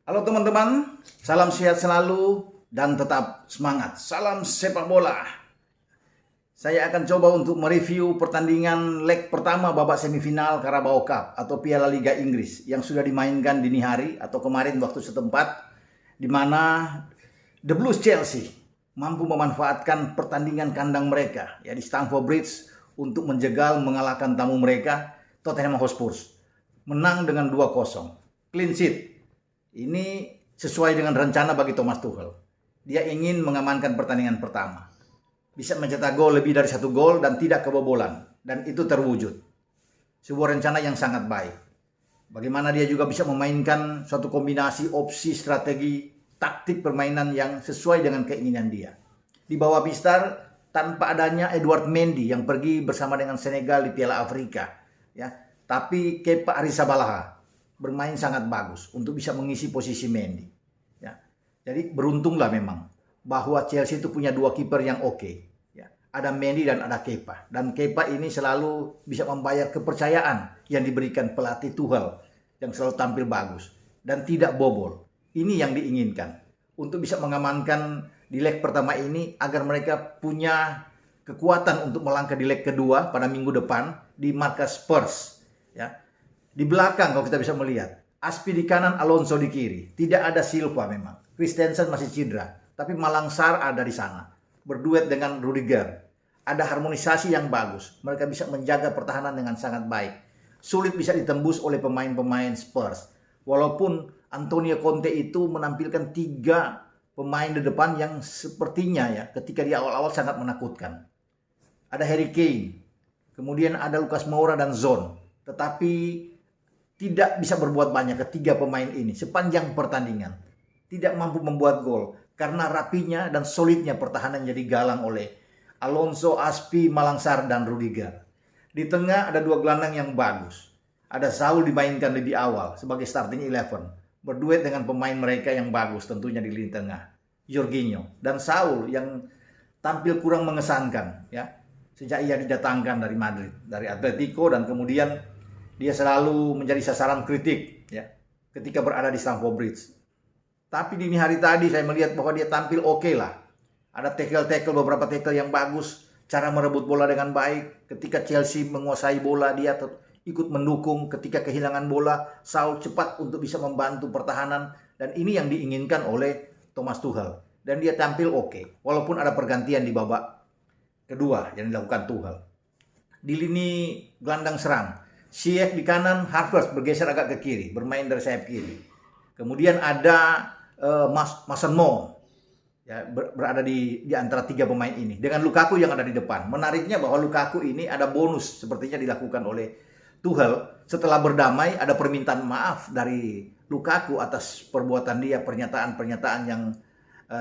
Halo teman-teman, salam sehat selalu dan tetap semangat. Salam sepak bola. Saya akan coba untuk mereview pertandingan leg pertama babak semifinal Carabao Cup atau Piala Liga Inggris yang sudah dimainkan dini hari atau kemarin waktu setempat, di mana The Blues Chelsea mampu memanfaatkan pertandingan kandang mereka ya di Stamford Bridge untuk menjegal mengalahkan tamu mereka Tottenham Hotspur. Menang dengan 2-0. Clean sheet. Ini sesuai dengan rencana bagi Thomas Tuchel. Dia ingin mengamankan pertandingan pertama. Bisa mencetak gol lebih dari 1 gol dan tidak kebobolan. Dan itu terwujud. Sebuah rencana yang sangat baik. Bagaimana dia juga bisa memainkan suatu kombinasi opsi strategi taktik permainan yang sesuai dengan keinginan dia. Di bawah Mistar tanpa adanya Edouard Mendy yang pergi bersama dengan Senegal di Piala Afrika. Ya, tapi Kepa Arrizabalaga bermain sangat bagus untuk bisa mengisi posisi Mendy. Ya. Jadi beruntunglah memang bahwa Chelsea itu punya dua kiper yang oke. Ya. Ada Mendy dan ada Kepa. Dan Kepa ini selalu bisa membayar kepercayaan yang diberikan pelatih Tuchel yang selalu tampil bagus dan tidak bobol. Ini yang diinginkan untuk bisa mengamankan di leg pertama ini agar mereka punya kekuatan untuk melangkah di leg kedua pada minggu depan di markas Spurs. Ya. Di belakang kalau kita bisa melihat, Aspi di kanan, Alonso di kiri. Tidak ada Silva memang. Christensen masih cedera. Tapi Malang Sarr ada di sana. Berduet dengan Rudiger. Ada harmonisasi yang bagus. Mereka bisa menjaga pertahanan dengan sangat baik. Sulit bisa ditembus oleh pemain-pemain Spurs. Walaupun Antonio Conte itu menampilkan 3 pemain di depan yang sepertinya ya ketika di awal-awal sangat menakutkan. Ada Harry Kane. Kemudian ada Lucas Moura dan Son. Tetapi tidak bisa berbuat banyak ketiga pemain ini sepanjang pertandingan. Tidak mampu membuat gol karena rapinya dan solidnya pertahanan jadi galang oleh Alonso, Aspi, Malang Sarr, dan Rudiger. Di tengah ada 2 gelandang yang bagus. Ada Saul dimainkan lebih awal sebagai starting 11. Berduet dengan pemain mereka yang bagus tentunya di lini tengah. Jorginho dan Saul yang tampil kurang mengesankan ya. Sejak ia didatangkan dari Madrid, dari Atletico, dan kemudian dia selalu menjadi sasaran kritik ya ketika berada di Stamford Bridge. Tapi dini hari tadi saya melihat bahwa dia tampil oke lah. Ada tackle beberapa tackle yang bagus, cara merebut bola dengan baik. Ketika Chelsea menguasai bola dia ikut mendukung, ketika kehilangan bola Saul cepat untuk bisa membantu pertahanan, dan ini yang diinginkan oleh Thomas Tuchel. Dan dia tampil oke, walaupun ada pergantian di babak kedua yang dilakukan Tuchel. Di lini gelandang serang, Ziyech di kanan, Havertz bergeser agak ke kiri, bermain dari sayap kiri. Kemudian ada Mason Mount ya, berada di antara 3 pemain ini dengan Lukaku yang ada di depan. Menariknya bahwa Lukaku ini ada bonus sepertinya dilakukan oleh Tuchel setelah berdamai. Ada permintaan maaf dari Lukaku atas perbuatan dia, pernyataan-pernyataan yang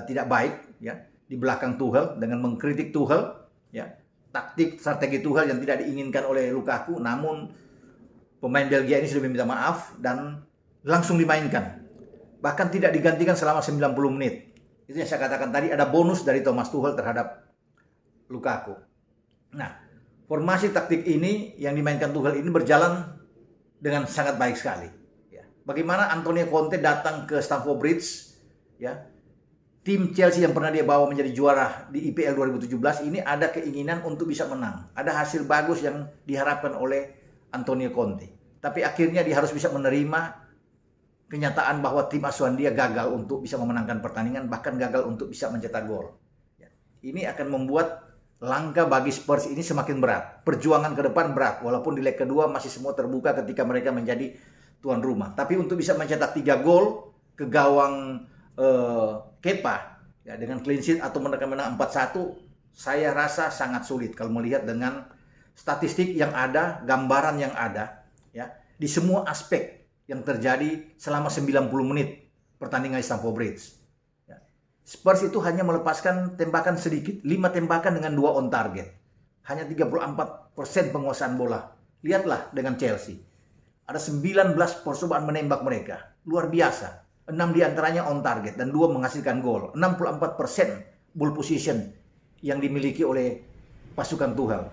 tidak baik ya di belakang Tuchel dengan mengkritik Tuchel ya, taktik strategi Tuchel yang tidak diinginkan oleh Lukaku. Namun pemain Belgia ini sudah meminta maaf dan langsung dimainkan. Bahkan tidak digantikan selama 90 menit. Itu yang saya katakan tadi, ada bonus dari Thomas Tuchel terhadap Lukaku. Nah, formasi taktik ini yang dimainkan Tuchel ini berjalan dengan sangat baik sekali. Ya. Bagaimana Antonio Conte datang ke Stamford Bridge, ya, tim Chelsea yang pernah dia bawa menjadi juara di IPL 2017 ini ada keinginan untuk bisa menang. Ada hasil bagus yang diharapkan oleh Antonio Conte. Tapi akhirnya dia harus bisa menerima kenyataan bahwa tim asuhan dia gagal untuk bisa memenangkan pertandingan, bahkan gagal untuk bisa mencetak gol. Ini akan membuat langkah bagi Spurs ini semakin berat. Perjuangan ke depan berat, walaupun di leg kedua masih semua terbuka ketika mereka menjadi tuan rumah. Tapi untuk bisa mencetak 3 gol ke gawang Kepa ya, dengan clean sheet atau menang 4-1, saya rasa sangat sulit kalau melihat dengan statistik yang ada, gambaran yang ada ya, di semua aspek yang terjadi selama 90 menit pertandingan di Stamford Bridge. Ya. Spurs itu hanya melepaskan tembakan sedikit, 5 tembakan dengan 2 on target. Hanya 34% penguasaan bola. Lihatlah dengan Chelsea. Ada 19 percobaan menembak mereka. Luar biasa. 6 diantaranya on target dan 2 menghasilkan gol. 64% ball position yang dimiliki oleh pasukan Tuchel.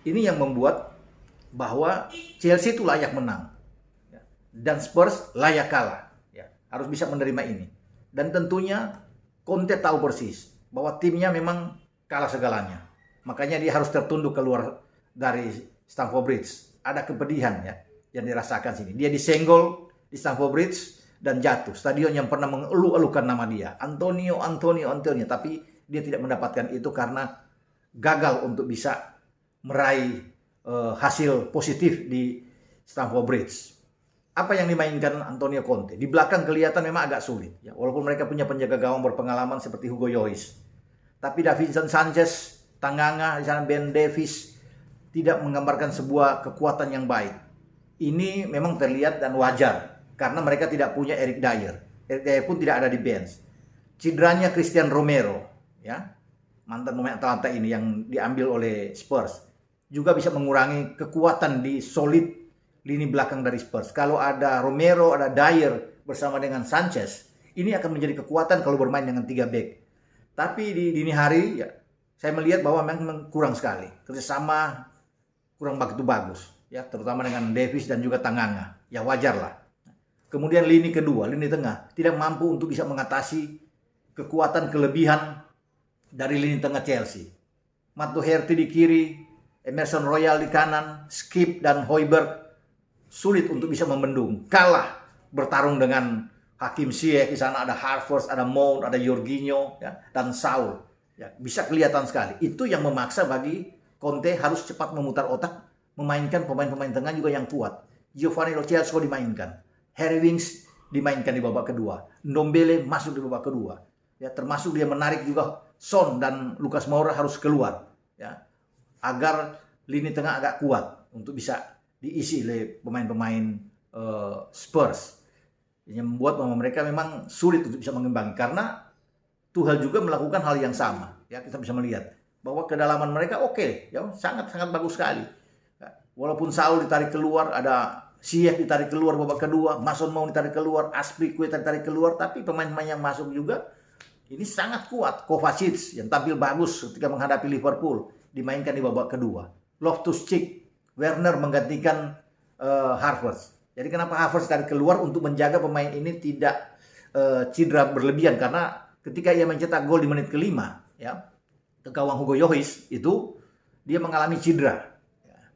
Ini yang membuat bahwa Chelsea itu layak menang dan Spurs layak kalah. harus bisa menerima ini. Dan tentunya Conte tahu persis bahwa timnya memang kalah segalanya. Makanya dia harus tertunduk keluar dari Stamford Bridge. Ada kepedihan ya yang dirasakan sini. Dia disenggol di Stamford Bridge dan jatuh. Stadion yang pernah mengeluh-elukan nama dia, Antonio, tapi dia tidak mendapatkan itu karena gagal untuk bisa meraih hasil positif di Stamford Bridge. Apa yang dimainkan Antonio Conte? Di belakang kelihatan memang agak sulit. Ya, walaupun mereka punya penjaga gawang berpengalaman seperti Hugo Lloris. Tapi Davinson Sanchez, Tanganga, di sana Ben Davies tidak menggambarkan sebuah kekuatan yang baik. Ini memang terlihat dan wajar karena mereka tidak punya Eric Dier. Eric Dier pun tidak ada di bench. Cidranya Christian Romero, ya, mantan pemain Atalanta ini yang diambil oleh Spurs, juga bisa mengurangi kekuatan di solid lini belakang dari Spurs. Kalau ada Romero, ada Dier bersama dengan Sanchez, ini akan menjadi kekuatan kalau bermain dengan 3 back. Tapi di dini hari, ya, saya melihat bahwa memang kurang sekali. Kerjasama kurang begitu bagus, ya, terutama dengan Davies dan juga Tanganga. Ya wajar lah. Kemudian lini kedua, lini tengah, tidak mampu untuk bisa mengatasi kekuatan kelebihan dari lini tengah Chelsea. Matt Doherty di kiri, Emerson Royal di kanan, Skip dan Højbjerg sulit untuk bisa membendung. Kalah bertarung dengan Hakim Ziyech, di sana ada Havertz, ada Mount, ada Jorginho, ya, dan Saul. Ya, bisa kelihatan sekali. Itu yang memaksa bagi Conte harus cepat memutar otak, memainkan pemain-pemain tengah juga yang kuat. Giovanni Lo Celso dimainkan, Harry Winks dimainkan di babak kedua, Ndombele masuk di babak kedua. Ya, termasuk dia menarik juga Son dan Lucas Moura harus keluar, ya, agar lini tengah agak kuat untuk bisa diisi oleh pemain-pemain Spurs. Yang membuat bahwa mereka memang sulit untuk bisa mengimbangi karena Tuchel juga melakukan hal yang sama. Ya, kita bisa melihat bahwa kedalaman mereka oke, ya, sangat-sangat bagus sekali. Ya, walaupun Saul ditarik keluar, ada Ziyech ditarik keluar babak kedua, Mason Mount ditarik keluar, Azpilicueta ditarik keluar, tapi pemain-pemain yang masuk juga ini sangat kuat. Kovacic yang tampil bagus ketika menghadapi Liverpool dimainkan di babak kedua. Loftus-Cheek, Werner menggantikan Havertz. Jadi kenapa Havertz tarik keluar untuk menjaga pemain ini tidak cedera berlebihan, karena ketika ia mencetak gol di menit ke-5, ya, ke gawang Hugo Lloris itu dia mengalami cedera.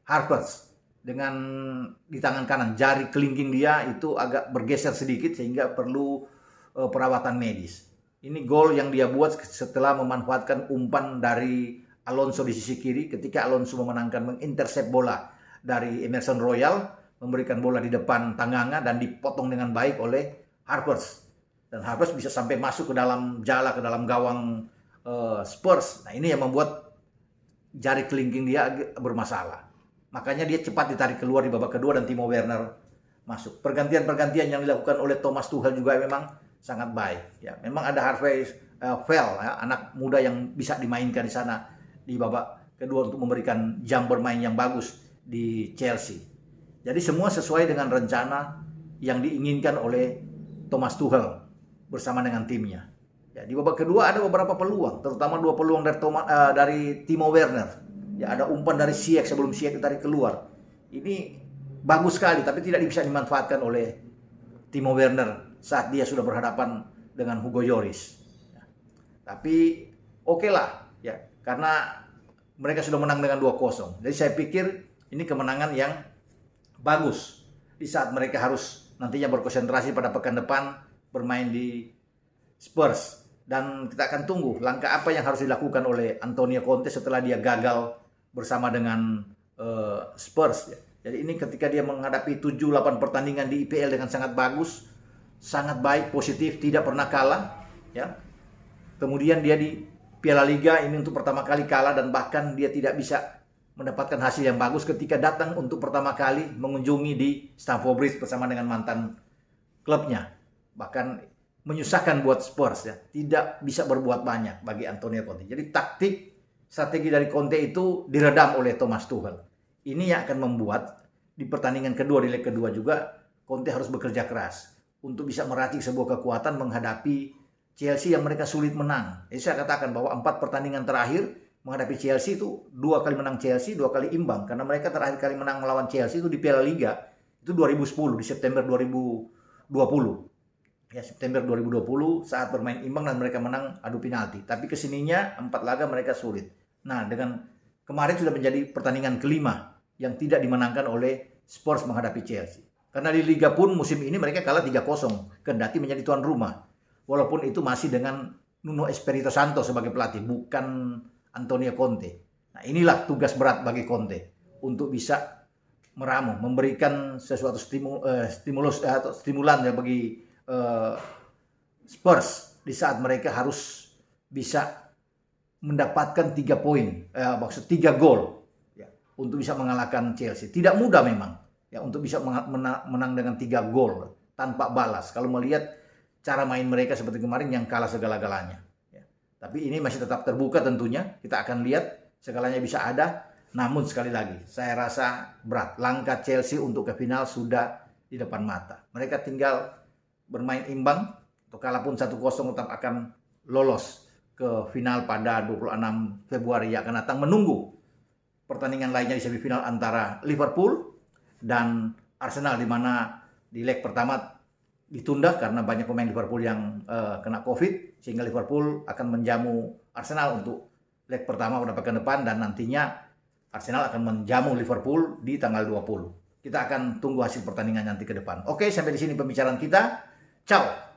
Havertz dengan di tangan kanan, jari kelingking dia itu agak bergeser sedikit sehingga perlu perawatan medis. Ini gol yang dia buat setelah memanfaatkan umpan dari Alonso di sisi kiri ketika Alonso mengintercept bola dari Emerson Royal, memberikan bola di depan Tanganga dan dipotong dengan baik oleh Havertz. Dan Havertz bisa sampai masuk ke dalam ke dalam gawang Spurs. Nah, ini yang membuat jari kelingking dia bermasalah. Makanya dia cepat ditarik keluar di babak kedua dan Timo Werner masuk. Pergantian-pergantian yang dilakukan oleh Thomas Tuchel juga memang sangat baik. Ya, memang ada Harvey Fell, ya, anak muda yang bisa dimainkan di sana di babak kedua untuk memberikan jam bermain yang bagus di Chelsea. Jadi semua sesuai dengan rencana yang diinginkan oleh Thomas Tuchel bersama dengan timnya. Ya, di babak kedua ada beberapa peluang, terutama 2 peluang dari Timo Werner. Ya, ada umpan dari Ziyech sebelum Ziyech ditarik keluar. Ini bagus sekali, tapi tidak bisa dimanfaatkan oleh Timo Werner saat dia sudah berhadapan dengan Hugo Lloris. Ya, tapi oke lah, ya, karena mereka sudah menang dengan 2-0. Jadi saya pikir ini kemenangan yang bagus di saat mereka harus nantinya berkonsentrasi pada pekan depan bermain di Spurs. Dan kita akan tunggu langkah apa yang harus dilakukan oleh Antonio Conte setelah dia gagal bersama dengan Spurs. Ya. Jadi ini ketika dia menghadapi 7-8 pertandingan di IPL dengan sangat bagus, sangat baik, positif, tidak pernah kalah. Ya. Kemudian dia di Piala Liga ini untuk pertama kali kalah dan bahkan dia tidak bisa mendapatkan hasil yang bagus ketika datang untuk pertama kali mengunjungi di Stamford Bridge bersama dengan mantan klubnya. Bahkan menyusahkan buat Spurs, ya. Tidak bisa berbuat banyak bagi Antonio Conte. Jadi strategi dari Conte itu diredam oleh Thomas Tuchel. Ini yang akan membuat di pertandingan kedua, di leg kedua juga Conte harus bekerja keras untuk bisa meracik sebuah kekuatan menghadapi Chelsea yang mereka sulit menang. Jadi saya katakan bahwa 4 pertandingan terakhir menghadapi Chelsea itu 2 kali menang Chelsea, 2 kali imbang. Karena mereka terakhir kali menang melawan Chelsea itu di Piala Liga itu 2010, di September 2020. ya September 2020 saat bermain imbang dan mereka menang adu penalti. Tapi kesininya 4 laga mereka sulit. Nah, dengan kemarin sudah menjadi pertandingan kelima yang tidak dimenangkan oleh Spurs menghadapi Chelsea. Karena di Liga pun musim ini mereka kalah 3-0, kendati menjadi tuan rumah. Walaupun itu masih dengan Nuno Espirito Santo sebagai pelatih, bukan Antonio Conte. Nah, inilah tugas berat bagi Conte untuk bisa meramu, memberikan sesuatu stimulus atau stimulan ya bagi Spurs di saat mereka harus bisa mendapatkan 3 poin, maksud 3 gol ya, untuk bisa mengalahkan Chelsea. Tidak mudah memang ya untuk bisa menang dengan 3 gol tanpa balas. Kalau melihat cara main mereka seperti kemarin yang kalah segala-galanya. Ya. Tapi ini masih tetap terbuka tentunya. Kita akan lihat segalanya bisa ada. Namun sekali lagi, saya rasa berat. Langkah Chelsea untuk ke final sudah di depan mata. Mereka tinggal bermain imbang, atau kalah pun 1-0 tetap akan lolos ke final pada 26 Februari yang akan datang, menunggu pertandingan lainnya di semifinal antara Liverpool dan Arsenal, di mana di leg pertama ditunda karena banyak pemain Liverpool yang kena COVID, sehingga Liverpool akan menjamu Arsenal untuk leg pertama pada pekan depan, dan nantinya Arsenal akan menjamu Liverpool di tanggal 20. Kita akan tunggu hasil pertandingan nanti ke depan. Oke, sampai di sini pembicaraan kita. Ciao.